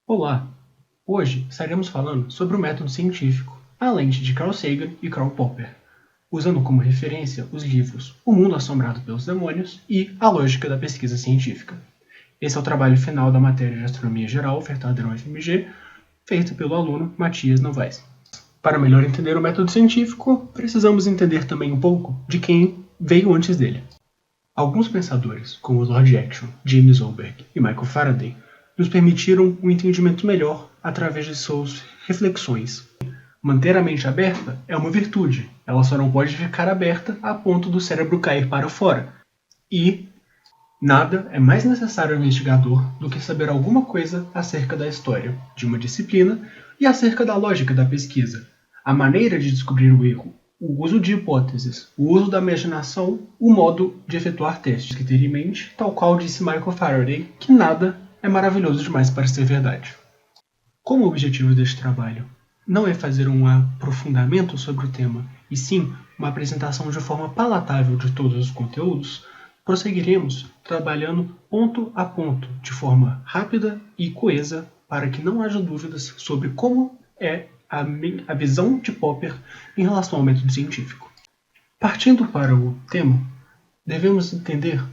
Olá! Hoje estaremos falando sobre o método científico, a lente de Carl Sagan e Karl Popper, usando como referência os livros O Mundo Assombrado pelos Demônios e A Lógica da Pesquisa Científica. Esse é o trabalho final da matéria de Astronomia Geral ofertada no UFMG, feita pelo aluno Matias Novaes. Para melhor entender o método científico, precisamos entender também um pouco de quem veio antes dele. Alguns pensadores, como Lord Action, James Oberg e Michael Faraday, nos permitiram um entendimento melhor através de suas reflexões. Manter a mente aberta é uma virtude, ela só não pode ficar aberta a ponto do cérebro cair para fora. E nada é mais necessário ao investigador do que saber alguma coisa acerca da história de uma disciplina e acerca da lógica da pesquisa, a maneira de descobrir o erro, o uso de hipóteses, o uso da imaginação, o modo de efetuar testes que ter em mente, tal qual disse Michael Faraday, que nada é maravilhoso demais para ser verdade. Como o objetivo deste trabalho não é fazer um aprofundamento sobre o tema, e sim uma apresentação de forma palatável de todos os conteúdos, prosseguiremos trabalhando ponto a ponto, de forma rápida e coesa, para que não haja dúvidas sobre como é a visão de Popper em relação ao método científico. Partindo para o tema, devemos entender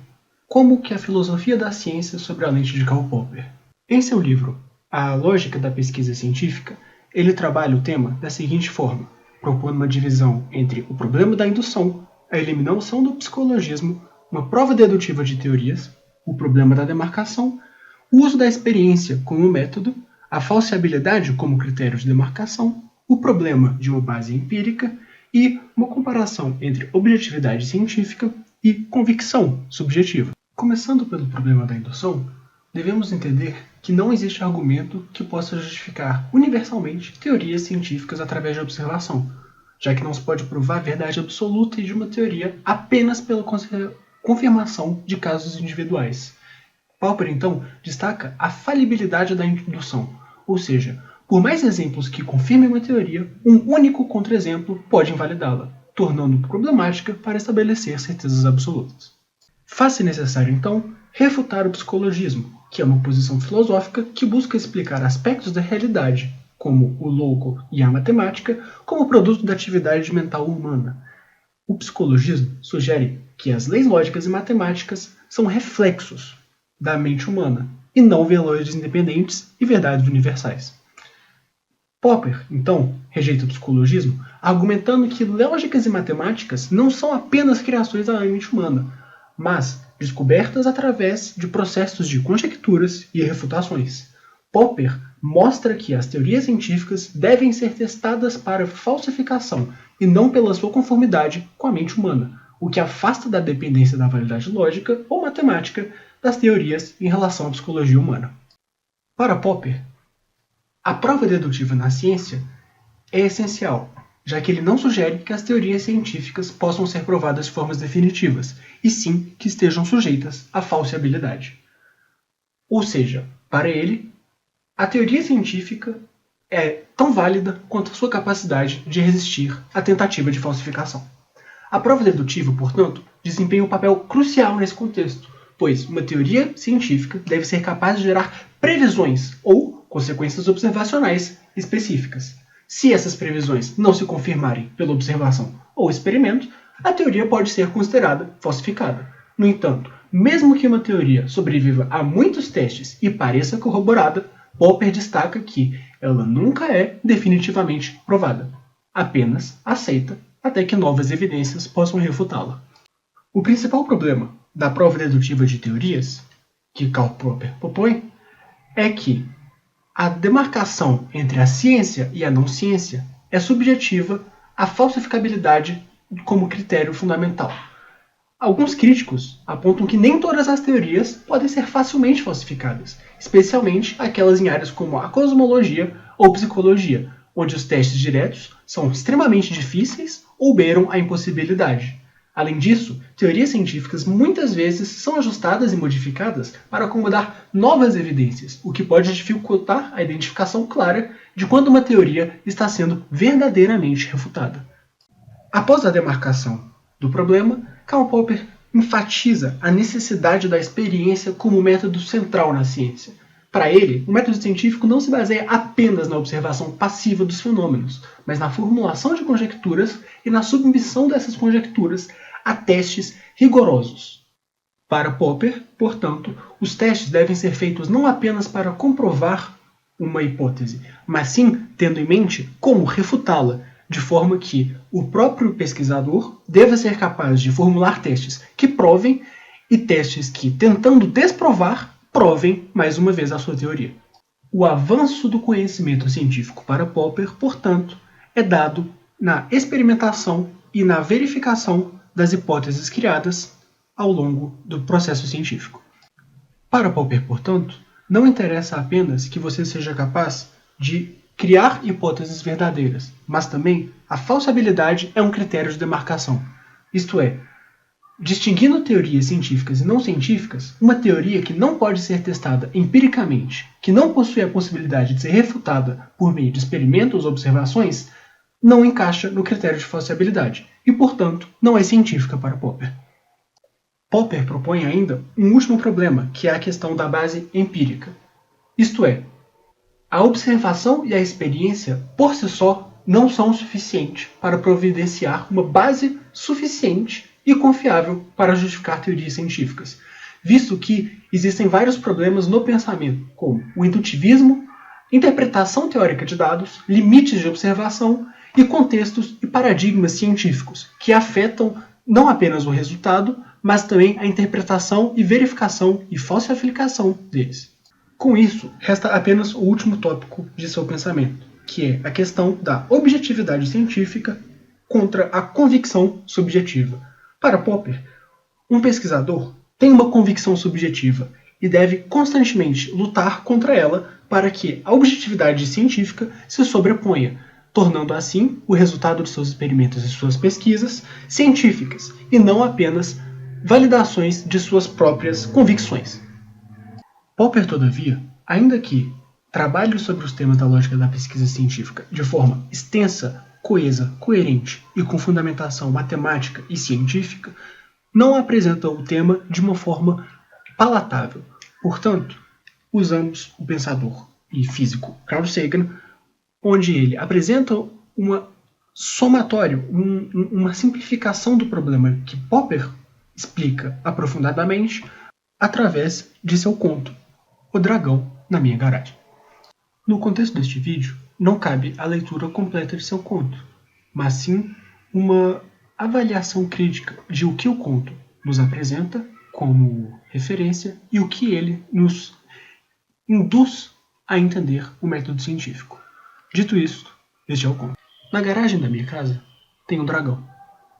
como que a filosofia da ciência sobre a lente de Karl Popper. Em seu livro A Lógica da Pesquisa Científica, ele trabalha o tema da seguinte forma, propondo uma divisão entre o problema da indução, a eliminação do psicologismo, uma prova dedutiva de teorias, o problema da demarcação, o uso da experiência como método, a falseabilidade como critério de demarcação, o problema de uma base empírica e uma comparação entre objetividade científica e convicção subjetiva. Começando pelo problema da indução, devemos entender que não existe argumento que possa justificar universalmente teorias científicas através de observação, já que não se pode provar a verdade absoluta de uma teoria apenas pela confirmação de casos individuais. Popper, então, destaca a falibilidade da indução, ou seja, por mais exemplos que confirmem uma teoria, um único contra-exemplo pode invalidá-la, tornando problemática para estabelecer certezas absolutas. Faz-se necessário, então, refutar o psicologismo, que é uma posição filosófica que busca explicar aspectos da realidade, como o louco e a matemática, como produto da atividade mental humana. O psicologismo sugere que as leis lógicas e matemáticas são reflexos da mente humana, e não valores independentes e verdades universais. Popper, então, rejeita o psicologismo, argumentando que lógicas e matemáticas não são apenas criações da mente humana, mas descobertas através de processos de conjecturas e refutações. Popper mostra que as teorias científicas devem ser testadas para falsificação e não pela sua conformidade com a mente humana, o que afasta da dependência da validade lógica ou matemática das teorias em relação à psicologia humana. Para Popper, a prova dedutiva na ciência é essencial, já que ele não sugere que as teorias científicas possam ser provadas de formas definitivas, e sim que estejam sujeitas à falseabilidade. Ou seja, para ele, a teoria científica é tão válida quanto a sua capacidade de resistir à tentativa de falsificação. A prova dedutiva, portanto, desempenha um papel crucial nesse contexto, pois uma teoria científica deve ser capaz de gerar previsões ou consequências observacionais específicas. Se essas previsões não se confirmarem pela observação ou experimento, a teoria pode ser considerada falsificada. No entanto, mesmo que uma teoria sobreviva a muitos testes e pareça corroborada, Popper destaca que ela nunca é definitivamente provada, apenas aceita até que novas evidências possam refutá-la. O principal problema da prova dedutiva de teorias, que Karl Popper propõe, é que a demarcação entre a ciência e a não-ciência é subjetiva à falsificabilidade como critério fundamental. Alguns críticos apontam que nem todas as teorias podem ser facilmente falsificadas, especialmente aquelas em áreas como a cosmologia ou psicologia, onde os testes diretos são extremamente difíceis ou beiram a impossibilidade. Além disso, teorias científicas muitas vezes são ajustadas e modificadas para acomodar novas evidências, o que pode dificultar a identificação clara de quando uma teoria está sendo verdadeiramente refutada. Após a demarcação do problema, Karl Popper enfatiza a necessidade da experiência como método central na ciência. Para ele, o método científico não se baseia apenas na observação passiva dos fenômenos, mas na formulação de conjecturas e na submissão dessas conjecturas a testes rigorosos. Para Popper, portanto, os testes devem ser feitos não apenas para comprovar uma hipótese, mas sim tendo em mente como refutá-la, de forma que o próprio pesquisador deva ser capaz de formular testes que provem e testes que, tentando desprovar, provem mais uma vez a sua teoria. O avanço do conhecimento científico para Popper, portanto, é dado na experimentação e na verificação das hipóteses criadas ao longo do processo científico. Para Popper, portanto, não interessa apenas que você seja capaz de criar hipóteses verdadeiras, mas também a falsabilidade é um critério de demarcação. Isto é, distinguindo teorias científicas e não científicas, uma teoria que não pode ser testada empiricamente, que não possui a possibilidade de ser refutada por meio de experimentos ou observações, não encaixa no critério de falsibilidade e, portanto, não é científica para Popper. Popper propõe ainda um último problema, que é a questão da base empírica. Isto é, a observação e a experiência, por si só, não são o suficiente para providenciar uma base suficiente e confiável para justificar teorias científicas, visto que existem vários problemas no pensamento, como o indutivismo, interpretação teórica de dados, limites de observação e contextos e paradigmas científicos, que afetam não apenas o resultado, mas também a interpretação e verificação e falsificação deles. Com isso, resta apenas o último tópico de seu pensamento, que é a questão da objetividade científica contra a convicção subjetiva. Para Popper, um pesquisador tem uma convicção subjetiva e deve constantemente lutar contra ela para que a objetividade científica se sobreponha, tornando assim o resultado de seus experimentos e suas pesquisas científicas e não apenas validações de suas próprias convicções. Popper, todavia, ainda que trabalhe sobre os temas da lógica da pesquisa científica de forma extensa, coesa, coerente e com fundamentação matemática e científica, não apresenta o tema de uma forma palatável. Portanto, usamos o pensador e físico Carl Sagan, onde ele apresenta uma somatório, uma simplificação do problema que Popper explica aprofundadamente através de seu conto, O Dragão na Minha Garagem. No contexto deste vídeo, não cabe a leitura completa de seu conto, mas sim uma avaliação crítica de o que o conto nos apresenta como referência e o que ele nos induz a entender o método científico. Dito isso, este é o conto. Na garagem da minha casa tem um dragão,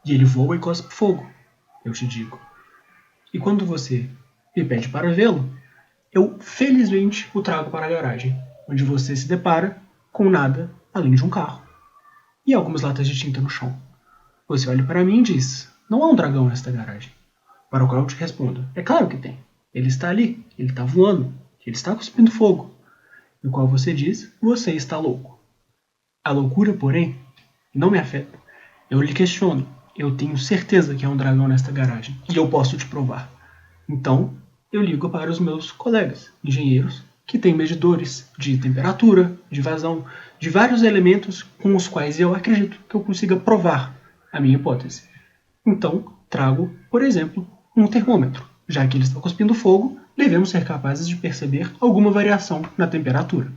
e ele voa e cospe fogo, eu te digo. E quando você me pede para vê-lo, eu felizmente o trago para a garagem, onde você se depara com nada além de um carro e algumas latas de tinta no chão. Você olha para mim e diz: não há um dragão nesta garagem. Para o qual eu te respondo: é claro que tem. Ele está ali, ele está voando, ele está cuspindo fogo. No qual você diz: você está louco. A loucura, porém, não me afeta. Eu lhe questiono: eu tenho certeza que há um dragão nesta garagem e eu posso te provar. Então, eu ligo para os meus colegas, engenheiros, que têm medidores de temperatura, de vazão, de vários elementos com os quais eu acredito que eu consiga provar a minha hipótese. Então, trago, por exemplo, um termômetro. Já que ele está cuspindo fogo, devemos ser capazes de perceber alguma variação na temperatura.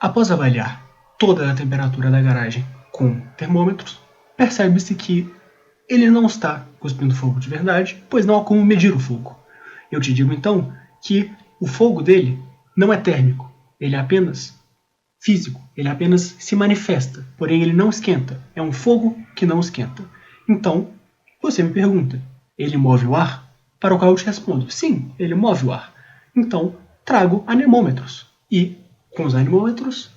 Após avaliar toda a temperatura da garagem com termômetros, percebe-se que ele não está cuspindo fogo de verdade, pois não há como medir o fogo. Eu te digo então que o fogo dele não é térmico, ele é apenas físico, ele apenas se manifesta, porém ele não esquenta, é um fogo que não esquenta. Então, você me pergunta, ele move o ar? Para o qual eu te respondo, sim, ele move o ar. Então, trago anemômetros e, com os anemômetros,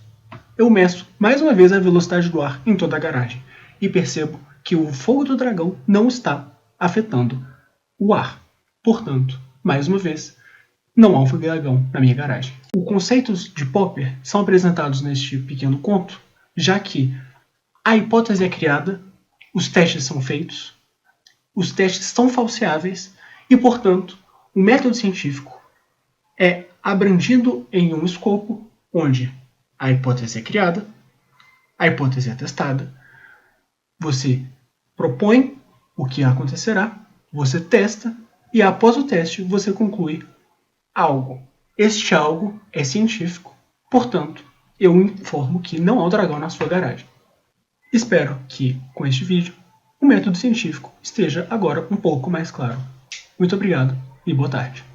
eu meço mais uma vez a velocidade do ar em toda a garagem e percebo que o fogo do dragão não está afetando o ar. Portanto, mais uma vez, não há um dragão na minha garagem. Os conceitos de Popper são apresentados neste pequeno conto, já que a hipótese é criada, os testes são feitos, os testes são falseáveis e, portanto, o método científico é abrangindo em um escopo onde a hipótese é criada, a hipótese é testada, você propõe o que acontecerá, você testa e após o teste você conclui algo. Este algo é científico, portanto, eu informo que não há um dragão na sua garagem. Espero que, com este vídeo, o método científico esteja agora um pouco mais claro. Muito obrigado e boa tarde.